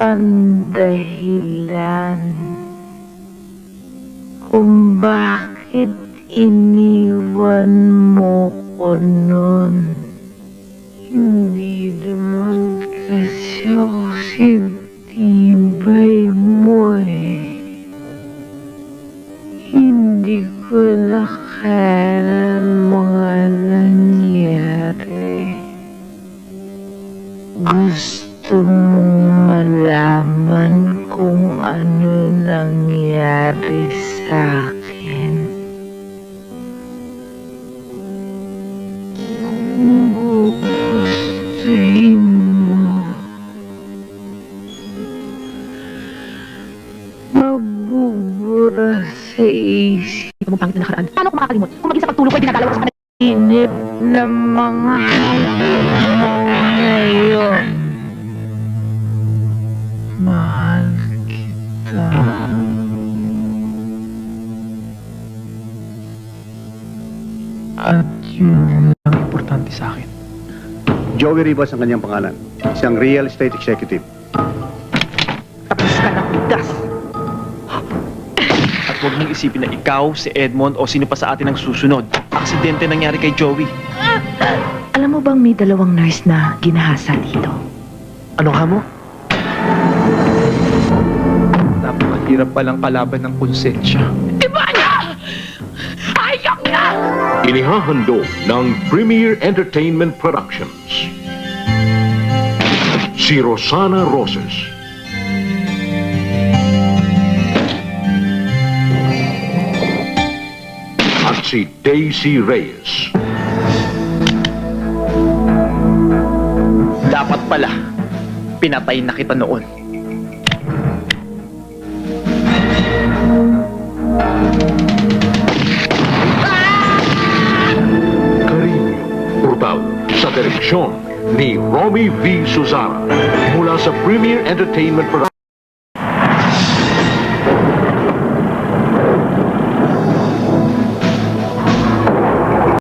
ang dahilan kung bakit iniwan mo ko nun. Hindi naman kasi ako sinitibay mo eh. Hindi ko na kaya mga nangyari. Gusto mong malaman kung ano nangyari sa akin. Kung gustuhin mo, mabubura sa isip. Hindi mo pangit na nakaraan. Paano ko makakalimot? Kung maging sa pagtulog ko ay dinadalaw ko sa Inip ng mga ngayon. Mahal kita. At yun Ang importante sa akin. Joey Rivas ang kanyang pangalan. Siyang real estate executive. tapos ka ng udas. At huwag mong isipin na ikaw, si Edmond o sino pa sa atin ang susunod. Aksidente nangyari kay Joey. Alam mo bang may dalawang nurse na ginahasa dito? Ano ka mo? Napakahirap palang kalaban ng konsensya. Inihahandog ng Premier Entertainment Productions. Si Rosana Roses. At si Daisy Reyes. Dapat pala, pinatay na kita noon. Cariño Brutal sa direksyon ni Romy V. Suzara mula sa Premier Entertainment Productions.